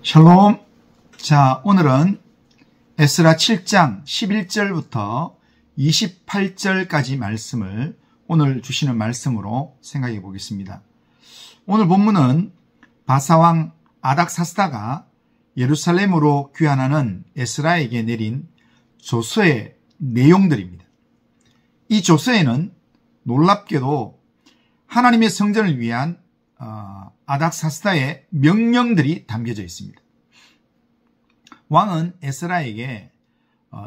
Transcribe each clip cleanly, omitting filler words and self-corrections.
샬롬. 자, 오늘은 에스라 7장 11절부터 28절까지 말씀을 오늘 주시는 말씀으로 생각해 보겠습니다. 오늘 본문은 바사왕 아닥사스다가 예루살렘으로 귀환하는 에스라에게 내린 조서의 내용들입니다. 이 조서에는 놀랍게도 하나님의 성전을 위한 아닥사스다의 명령들이 담겨져 있습니다. 왕은 에스라에게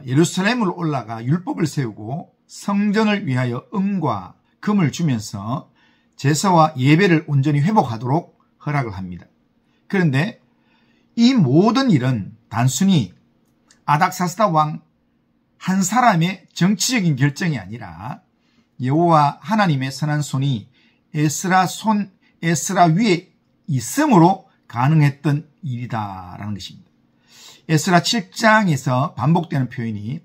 예루살렘으로 올라가 율법을 세우고 성전을 위하여 은과 금을 주면서 제사와 예배를 온전히 회복하도록 허락을 합니다. 그런데 이 모든 일은 단순히 아닥사스다 왕 한 사람의 정치적인 결정이 아니라 여호와 하나님의 선한 손이 에스라 위에 있음으로 가능했던 일이다라는 것입니다. 에스라 7장에서 반복되는 표현이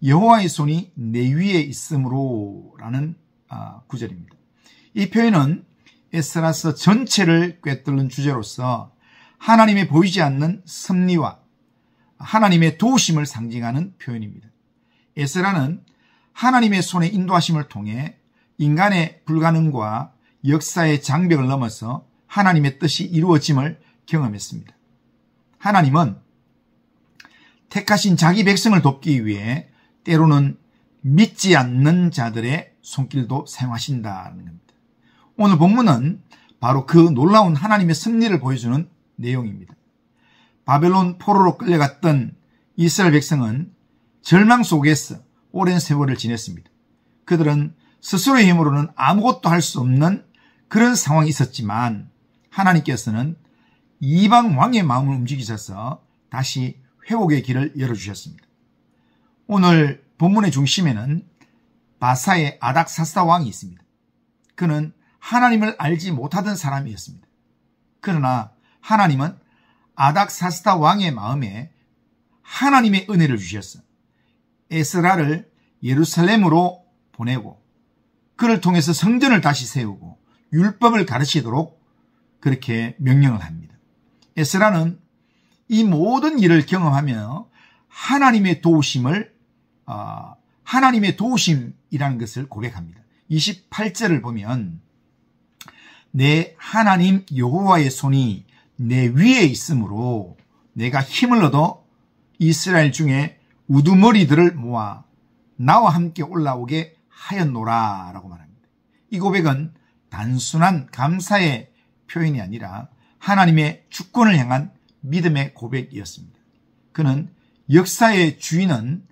여호와의 손이 내 위에 있음으로라는 구절입니다. 이 표현은 에스라서 전체를 꿰뚫는 주제로서 하나님의 보이지 않는 섭리와 하나님의 도우심을 상징하는 표현입니다. 에스라는 하나님의 손의 인도하심을 통해 인간의 불가능과 역사의 장벽을 넘어서 하나님의 뜻이 이루어짐을 경험했습니다. 하나님은 택하신 자기 백성을 돕기 위해 때로는 믿지 않는 자들의 손길도 사용하신다는 겁니다. 오늘 본문은 바로 그 놀라운 하나님의 섭리를 보여주는 내용입니다. 바벨론 포로로 끌려갔던 이스라엘 백성은 절망 속에서 오랜 세월을 지냈습니다. 그들은 스스로의 힘으로는 아무것도 할 수 없는 그런 상황이 있었지만 하나님께서는 이방 왕의 마음을 움직이셔서 다시 회복의 길을 열어주셨습니다. 오늘 본문의 중심에는 바사의 아닥사스다 왕이 있습니다. 그는 하나님을 알지 못하던 사람이었습니다. 그러나 하나님은 아닥사스다 왕의 마음에 하나님의 은혜를 주셨어 에스라를 예루살렘으로 보내고 그를 통해서 성전을 다시 세우고 율법을 가르치도록 그렇게 명령을 합니다. 에스라는 이 모든 일을 경험하며 하나님의 도우심이라는 것을 고백합니다. 28절을 보면 내 하나님 여호와의 손이 내 위에 있으므로 내가 힘을 얻어 이스라엘 중에 우두머리들을 모아 나와 함께 올라오게 하였노라 라고 말합니다. 이 고백은 단순한 감사의 표현이 아니라 하나님의 주권을 향한 믿음의 고백이었습니다. 그는 역사의 주인은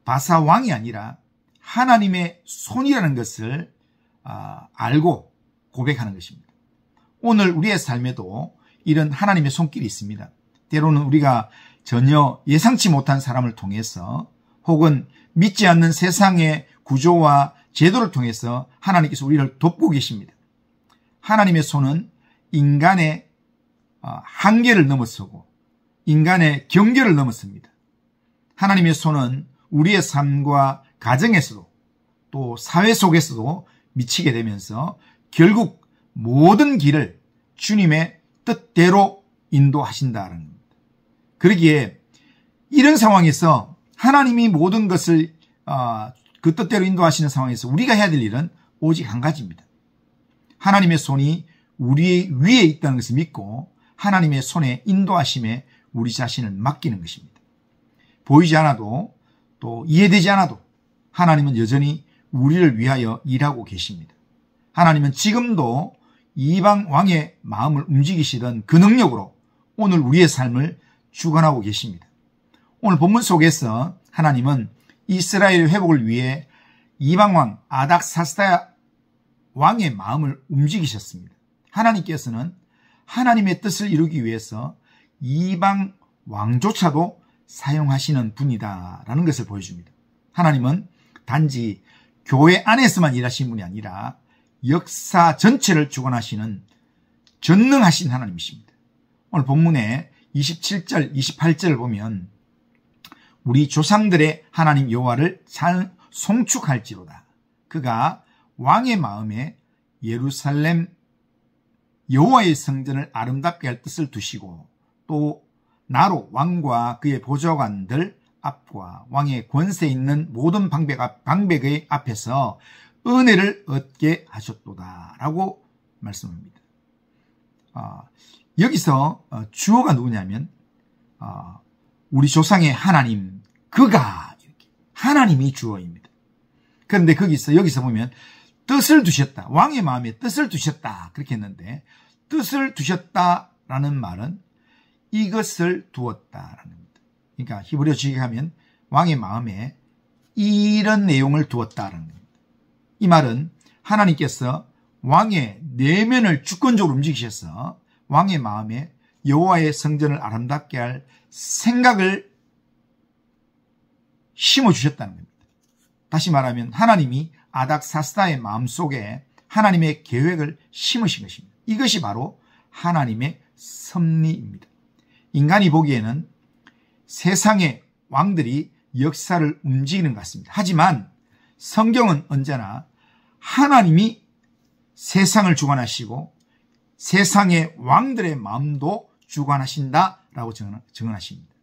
바사 왕이 아니라 하나님의 손이라는 것을 알고 고백하는 것입니다. 오늘 우리의 삶에도 이런 하나님의 손길이 있습니다. 때로는 우리가 전혀 예상치 못한 사람을 통해서 혹은 믿지 않는 세상의 구조와 제도를 통해서 하나님께서 우리를 돕고 계십니다. 하나님의 손은 인간의 한계를 넘어서고 인간의 경계를 넘어섭니다. 하나님의 손은 우리의 삶과 가정에서도 또 사회 속에서도 미치게 되면서 결국 모든 길을 주님의 뜻대로 인도하신다는 겁니다. 그러기에 이런 상황에서 하나님이 모든 것을 그 뜻대로 인도하시는 상황에서 우리가 해야 될 일은 오직 한 가지입니다. 하나님의 손이 우리 위에 있다는 것을 믿고 하나님의 손에 인도하심에 우리 자신을 맡기는 것입니다. 보이지 않아도 또 이해되지 않아도 하나님은 여전히 우리를 위하여 일하고 계십니다. 하나님은 지금도 이방 왕의 마음을 움직이시던 그 능력으로 오늘 우리의 삶을 주관하고 계십니다. 오늘 본문 속에서 하나님은 이스라엘 회복을 위해 이방 왕 아닥사스다 왕의 마음을 움직이셨습니다. 하나님께서는 하나님의 뜻을 이루기 위해서 이방 왕조차도 사용하시는 분이다라는 것을 보여줍니다. 하나님은 단지 교회 안에서만 일하시는 분이 아니라 역사 전체를 주관하시는 전능하신 하나님이십니다. 오늘 본문에 27절, 28절을 보면 우리 조상들의 하나님 여호와를 잘 송축할지로다. 그가 왕의 마음에 예루살렘 여호와의 성전을 아름답게 할 뜻을 두시고 또 나로 왕과 그의 보좌관들 앞과 왕의 권세 있는 모든 방백의 앞에서 은혜를 얻게 하셨도다 라고 말씀합니다. 여기서 주어가 누구냐면 우리 조상의 하나님, 그가, 하나님이 주어입니다. 그런데 여기서 보면 뜻을 두셨다, 왕의 마음에 뜻을 두셨다 그렇게 했는데, 뜻을 두셨다라는 말은 이것을 두었다라는 겁니다. 그러니까 히브리어 직역하면 왕의 마음에 이런 내용을 두었다라는 겁니다. 이 말은 하나님께서 왕의 내면을 주권적으로 움직이셔서 왕의 마음에 여호와의 성전을 아름답게 할 생각을 심어주셨다는 겁니다. 다시 말하면 하나님이 아닥사스다의 마음속에 하나님의 계획을 심으신 것입니다. 이것이 바로 하나님의 섭리입니다. 인간이 보기에는 세상의 왕들이 역사를 움직이는 것 같습니다. 하지만 성경은 언제나 하나님이 세상을 주관하시고 세상의 왕들의 마음도 주관하신다라고 증언하십니다.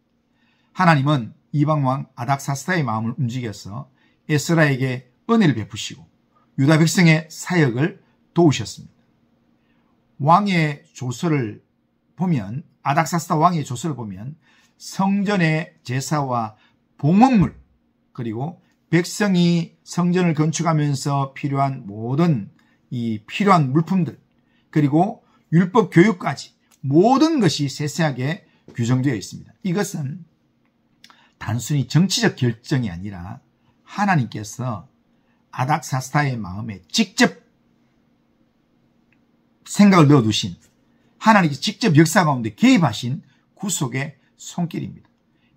하나님은 이방왕 아닥사스다의 마음을 움직여서 에스라에게 은혜를 베푸시고 유다 백성의 사역을 도우셨습니다. 왕의 조서를 보면, 아닥사스다 왕의 조서를 보면 성전의 제사와 봉헌물, 그리고 백성이 성전을 건축하면서 필요한 모든 이 필요한 물품들, 그리고 율법 교육까지 모든 것이 세세하게 규정되어 있습니다. 이것은 단순히 정치적 결정이 아니라 하나님께서 아닥사스다의 마음에 직접 생각을 넣어두신, 하나님께서 직접 역사 가운데 개입하신 구속의 손길입니다.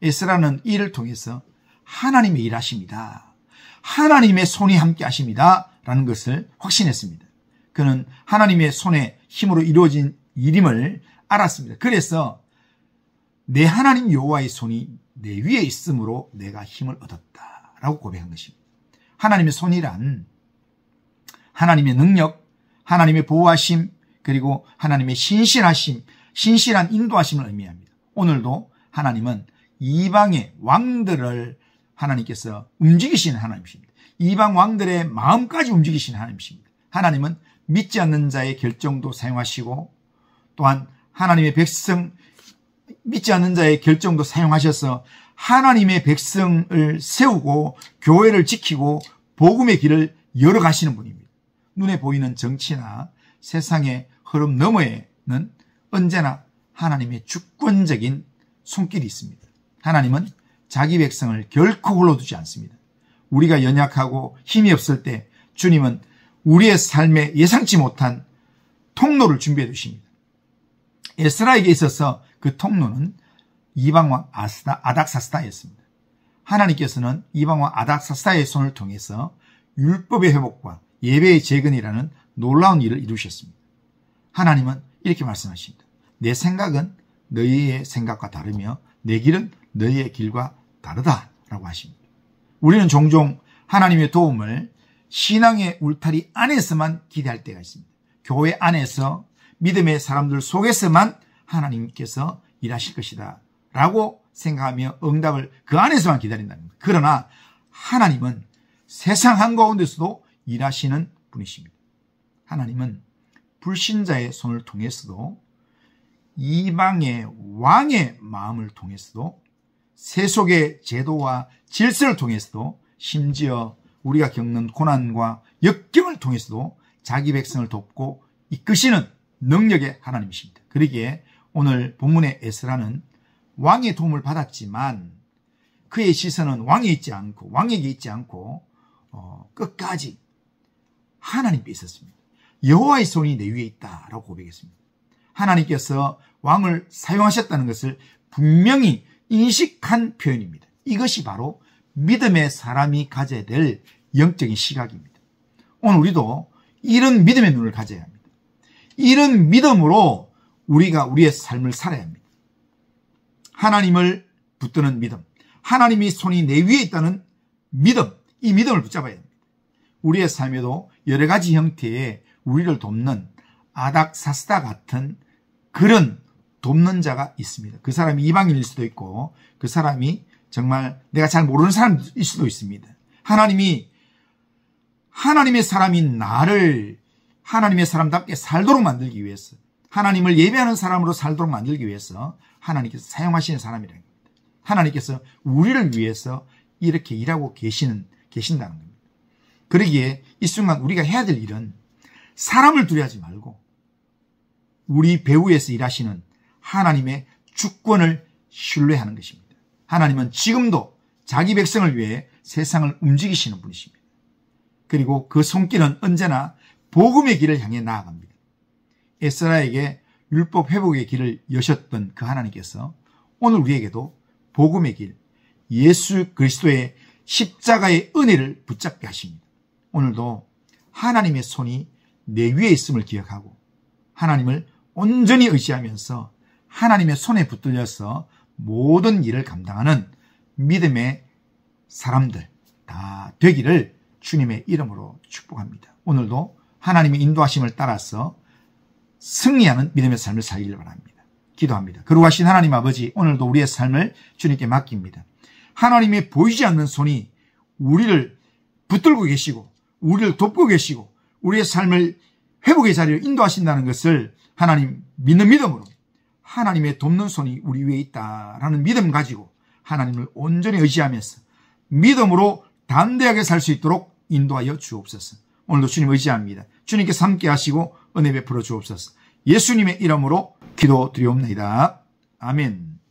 에스라는 이를 통해서 하나님의 일하십니다, 하나님의 손이 함께 하십니다 라는 것을 확신했습니다. 그는 하나님의 손의 힘으로 이루어진 일임을 알았습니다. 그래서 내 하나님 여호와의 손이 내 위에 있으므로 내가 힘을 얻었다 라고 고백한 것입니다. 하나님의 손이란 하나님의 능력, 하나님의 보호하심, 그리고 하나님의 신실한 인도하심을 의미합니다. 오늘도 하나님은 이방의 왕들을 하나님께서 움직이시는 하나님이십니다. 이방 왕들의 마음까지 움직이시는 하나님이십니다. 하나님은 믿지 않는 자의 결정도 사용하시고, 또한 하나님의 백성, 믿지 않는 자의 결정도 사용하셔서 하나님의 백성을 세우고 교회를 지키고 복음의 길을 열어가시는 분입니다. 눈에 보이는 정치나 세상의 흐름 너머에는 언제나 하나님의 주권적인 손길이 있습니다. 하나님은 자기 백성을 결코 홀로두지 않습니다. 우리가 연약하고 힘이 없을 때 주님은 우리의 삶에 예상치 못한 통로를 준비해 두십니다. 에스라에게 있어서 그 통로는 이방왕 아닥사스다였습니다. 하나님께서는 이방왕 아닥사스다의 손을 통해서 율법의 회복과 예배의 재건이라는 놀라운 일을 이루셨습니다. 하나님은 이렇게 말씀하십니다. 내 생각은 너희의 생각과 다르며 내 길은 너희의 길과 다르다라고 하십니다. 우리는 종종 하나님의 도움을 신앙의 울타리 안에서만 기대할 때가 있습니다. 교회 안에서 믿음의 사람들 속에서만 하나님께서 일하실 것이다 라고 생각하며 응답을 그 안에서만 기다린다는 겁니다. 그러나 하나님은 세상 한가운데서도 일하시는 분이십니다. 하나님은 불신자의 손을 통해서도, 이방의 왕의 마음을 통해서도, 세속의 제도와 질서를 통해서도, 심지어 우리가 겪는 고난과 역경을 통해서도 자기 백성을 돕고 이끄시는 능력의 하나님이십니다. 그러기에 오늘 본문의 에스라는 왕의 도움을 받았지만 그의 시선은 왕에게 있지 않고 끝까지 하나님께 있었습니다. 여호와의 손이 내 위에 있다라고 고백했습니다. 하나님께서 왕을 사용하셨다는 것을 분명히 인식한 표현입니다. 이것이 바로 믿음의 사람이 가져야 될 영적인 시각입니다. 오늘 우리도 이런 믿음의 눈을 가져야 합니다. 이런 믿음으로 우리가 우리의 삶을 살아야 합니다. 하나님을 붙드는 믿음, 하나님이 손이 내 위에 있다는 믿음, 이 믿음을 붙잡아야 합니다. 우리의 삶에도 여러 가지 형태의 우리를 돕는 아닥사스다 같은 그런 돕는 자가 있습니다. 그 사람이 이방인일 수도 있고 그 사람이 정말 내가 잘 모르는 사람일 수도 있습니다. 하나님의 사람인 나를 하나님의 사람답게 살도록 만들기 위해서, 하나님을 예배하는 사람으로 살도록 만들기 위해서 하나님께서 사용하시는 사람이라는 겁니다. 하나님께서 우리를 위해서 이렇게 일하고 계신다는 겁니다. 그러기에 이 순간 우리가 해야 될 일은 사람을 두려워하지 말고 우리 배후에서 일하시는 하나님의 주권을 신뢰하는 것입니다. 하나님은 지금도 자기 백성을 위해 세상을 움직이시는 분이십니다. 그리고 그 손길은 언제나 복음의 길을 향해 나아갑니다. 에스라에게 율법 회복의 길을 여셨던 그 하나님께서 오늘 우리에게도 복음의 길, 예수 그리스도의 십자가의 은혜를 붙잡게 하십니다. 오늘도 하나님의 손이 내 위에 있음을 기억하고 하나님을 온전히 의지하면서 하나님의 손에 붙들려서 모든 일을 감당하는 믿음의 사람들 다 되기를 주님의 이름으로 축복합니다. 오늘도 하나님의 인도하심을 따라서 승리하는 믿음의 삶을 살기를 바랍니다. 기도합니다. 거룩하신 하나님 아버지, 오늘도 우리의 삶을 주님께 맡깁니다. 하나님의 보이지 않는 손이 우리를 붙들고 계시고 우리를 돕고 계시고 우리의 삶을 회복의 자리로 인도하신다는 것을 하나님 믿는 믿음으로 하나님의 돕는 손이 우리 위에 있다라는 믿음 가지고 하나님을 온전히 의지하면서 믿음으로 담대하게 살 수 있도록 인도하여 주옵소서. 오늘도 주님 의지합니다. 주님께서 함께 하시고 은혜 베풀어 주옵소서. 예수님의 이름으로 기도드리옵나이다. 아멘.